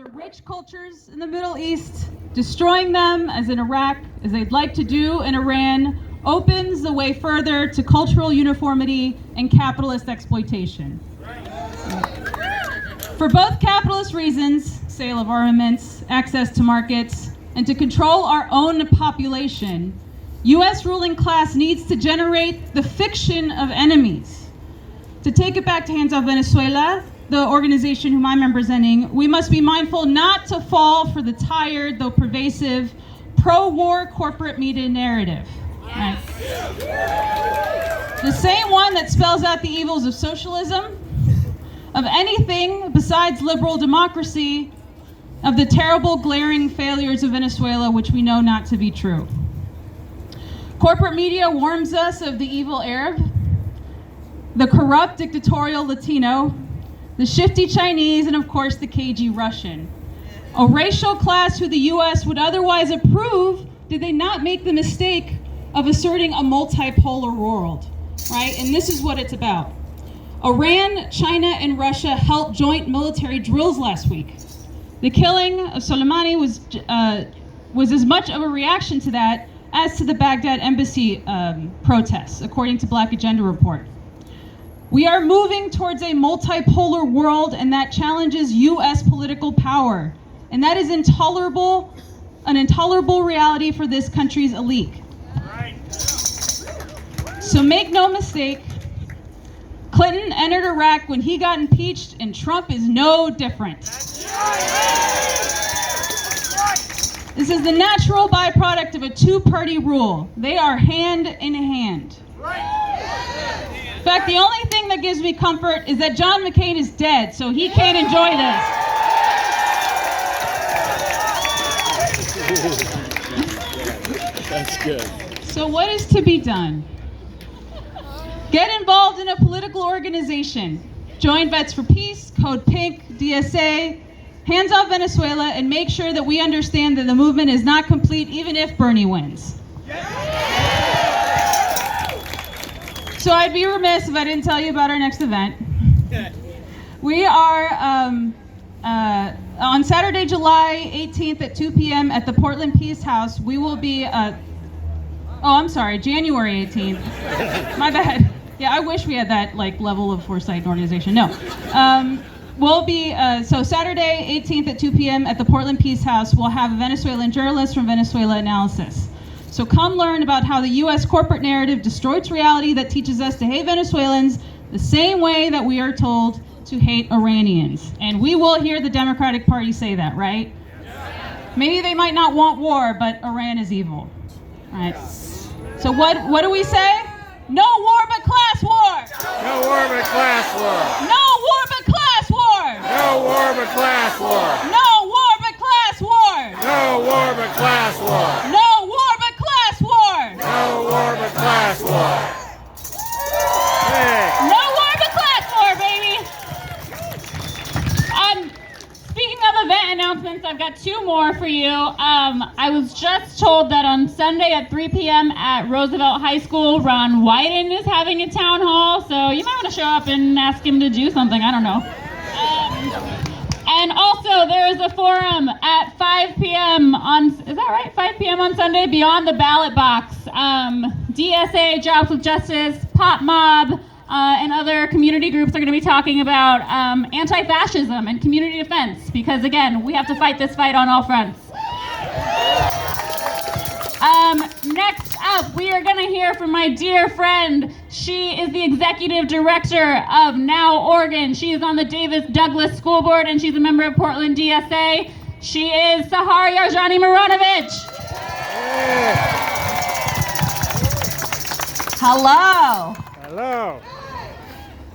the rich cultures in the Middle East, destroying them, as in Iraq, as they'd like to do in Iran, opens the way further to cultural uniformity and capitalist exploitation. For both capitalist reasons, sale of armaments, access to markets, and to control our own population, U.S. ruling class needs to generate the fiction of enemies. To take it back to Hands Off Venezuela, the organization whom I'm representing, we must be mindful not to fall for the tired, though pervasive, pro-war corporate media narrative. Right? The same one that spells out the evils of socialism, of anything besides liberal democracy, of the terrible, glaring failures of Venezuela, which we know not to be true. Corporate media warns us of the evil Arab, the corrupt dictatorial Latino, the shifty Chinese, and of course the cagey Russian. A racial class who the U.S. would otherwise approve did they not make the mistake of asserting a multipolar world, right? And this is what it's about. Iran, China, and Russia held joint military drills last week. The killing of Soleimani was as much of a reaction to that as to the Baghdad embassy protests, according to Black Agenda Report. We are moving towards a multipolar world, and that challenges U.S. political power. And that is an intolerable reality for this country's elite. Right. So make no mistake, Clinton entered Iraq when he got impeached, and Trump is no different. This is the natural byproduct of a two-party rule. They are hand in hand. In fact, the only thing that gives me comfort is that John McCain is dead, so he can't enjoy this. That's good. So what is to be done? Get involved in a political organization. Join Vets for Peace, Code Pink, DSA, Hands Off Venezuela, and make sure that we understand that the movement is not complete even if Bernie wins. So I'd be remiss if I didn't tell you about our next event. We are on Saturday, July 18th at 2 p.m. at the Portland Peace House. We will be, January 18th. My bad. Yeah, I wish we had that level of foresight and organization. No. We'll be, so Saturday 18th at 2 p.m. at the Portland Peace House, we'll have a Venezuelan journalist from Venezuela Analysis. So come learn about how the U.S. corporate narrative distorts reality that teaches us to hate Venezuelans the same way that we are told to hate Iranians. And we will hear the Democratic Party say that, right? Maybe they might not want war, but Iran is evil. Right? So what do we say? No war but class war! No war but class war! No war but class war! No war but class war! No war but class war! No war but class war! No war but class war! No war but class war! Hey. No war but class war, baby! Speaking of event announcements, I've got two more for you. I was just told that on Sunday at 3 p.m. at Roosevelt High School, Ron Wyden is having a town hall, so you might want to show up and ask him to do something, I don't know. And also, there is a forum at 5 p.m. is that right? 5 p.m. on Sunday, Beyond the Ballot Box. DSA, Jobs with Justice, Pop Mob, and other community groups are going to be talking about anti-fascism and community defense, because again, we have to fight this fight on all fronts. Next up, we are going to hear from my dear friend. She is the executive director of Now Oregon. She is on the Davis Douglas School Board, and she's a member of Portland DSA. She is Sahar Yarjani Maranovich. Hello. Hello.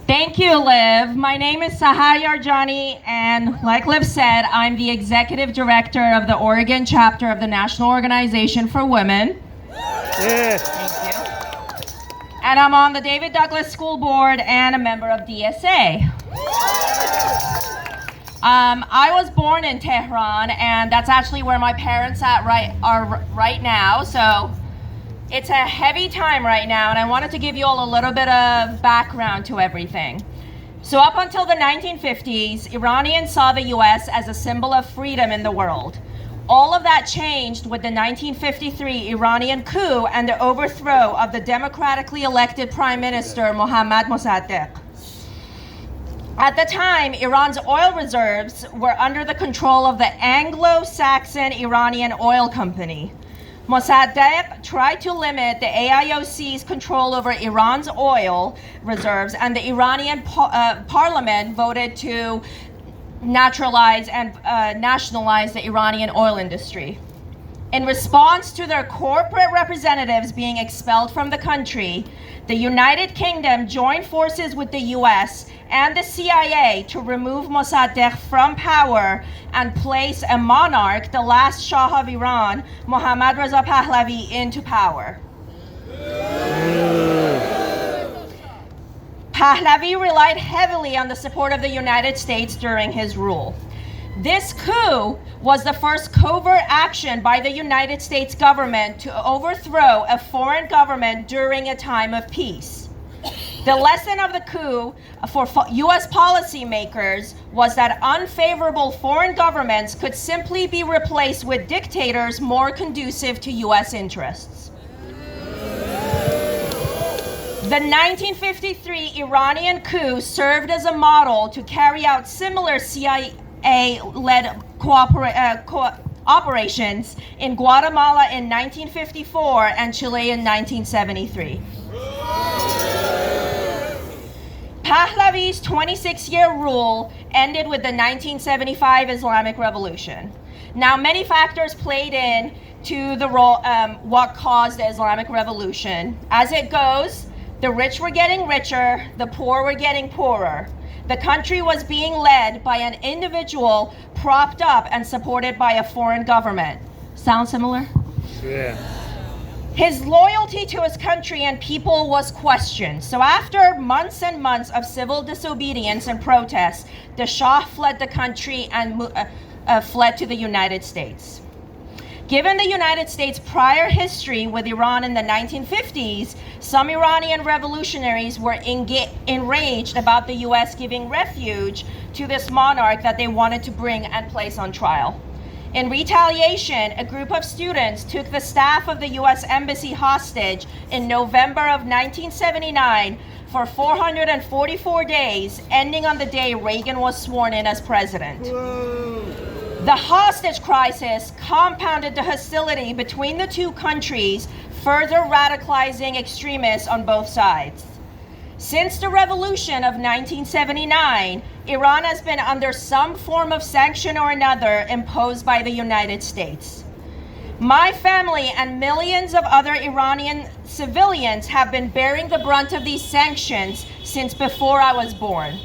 Thank you, Liv. My name is Sahar Yarjani, and like Liv said, I'm the executive director of the Oregon chapter of the National Organization for Women. Yes. Thank you. And I'm on the David Douglas School Board and a member of DSA. I was born in Tehran, and that's actually where my parents are right now. So it's a heavy time right now, and I wanted to give you all a little bit of background to everything. So up until the 1950s, Iranians saw the US as a symbol of freedom in the world. All of that changed with the 1953 Iranian coup and the overthrow of the democratically elected Prime Minister Mohammad Mossadegh. At the time, Iran's oil reserves were under the control of the Anglo-Saxon Iranian Oil Company. Mossadegh tried to limit the AIOC's control over Iran's oil reserves, and the Iranian parliament voted to naturalize and nationalize the Iranian oil industry. In response to their corporate representatives being expelled from the country, the United Kingdom joined forces with the US and the CIA to remove Mossadegh from power and place a monarch, the last Shah of Iran, Mohammad Reza Pahlavi, into power. Pahlavi relied heavily on the support of the United States during his rule. This coup was the first covert action by the United States government to overthrow a foreign government during a time of peace. The lesson of the coup for US policymakers was that unfavorable foreign governments could simply be replaced with dictators more conducive to US interests. The 1953 Iranian coup served as a model to carry out similar CIA-led operations in Guatemala in 1954 and Chile in 1973. Pahlavi's 26-year rule ended with the 1975 Islamic Revolution. Now, many factors played in to the role, what caused the Islamic Revolution. As it goes, the rich were getting richer, the poor were getting poorer. The country was being led by an individual propped up and supported by a foreign government. Sound similar? Yeah. His loyalty to his country and people was questioned. So after months and months of civil disobedience and protests, the Shah fled the country and fled to the United States. Given the United States' prior history with Iran in the 1950s, some Iranian revolutionaries were enraged about the US giving refuge to this monarch that they wanted to bring and place on trial. In retaliation, a group of students took the staff of the US Embassy hostage in November of 1979 for 444 days, ending on the day Reagan was sworn in as president. Whoa. The hostage crisis compounded the hostility between the two countries, further radicalizing extremists on both sides. Since the revolution of 1979, Iran has been under some form of sanction or another imposed by the United States. My family and millions of other Iranian civilians have been bearing the brunt of these sanctions since before I was born.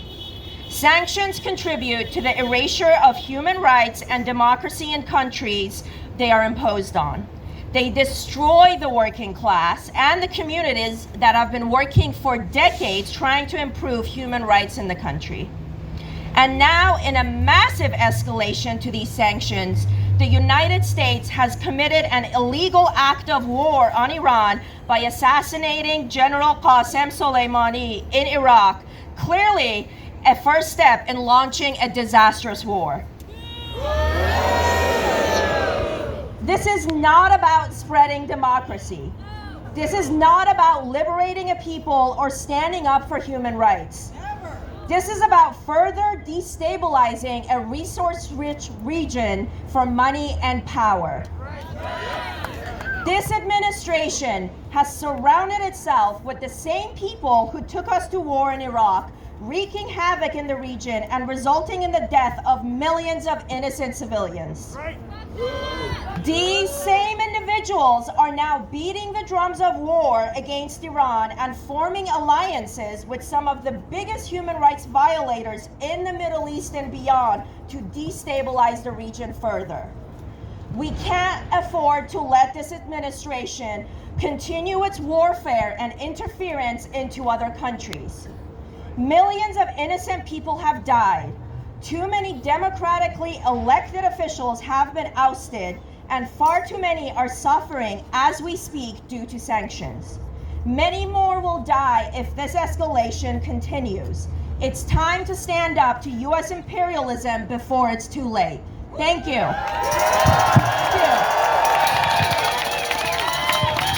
Sanctions contribute to the erasure of human rights and democracy in countries they are imposed on. They destroy the working class and the communities that have been working for decades trying to improve human rights in the country. And now, in a massive escalation to these sanctions, the United States has committed an illegal act of war on Iran by assassinating General Qasem Soleimani in Iraq, clearly a first step in launching a disastrous war. This is not about spreading democracy. This is not about liberating a people or standing up for human rights. This is about further destabilizing a resource-rich region for money and power. This administration has surrounded itself with the same people who took us to war in Iraq, wreaking havoc in the region and resulting in the death of millions of innocent civilians. These same individuals are now beating the drums of war against Iran and forming alliances with some of the biggest human rights violators in the Middle East and beyond to destabilize the region further. We can't afford to let this administration continue its warfare and interference into other countries. Millions of innocent people have died. Too many democratically elected officials have been ousted, and far too many are suffering as we speak due to sanctions. Many more will die if this escalation continues. It's time to stand up to U.S. imperialism before it's too late. Thank you.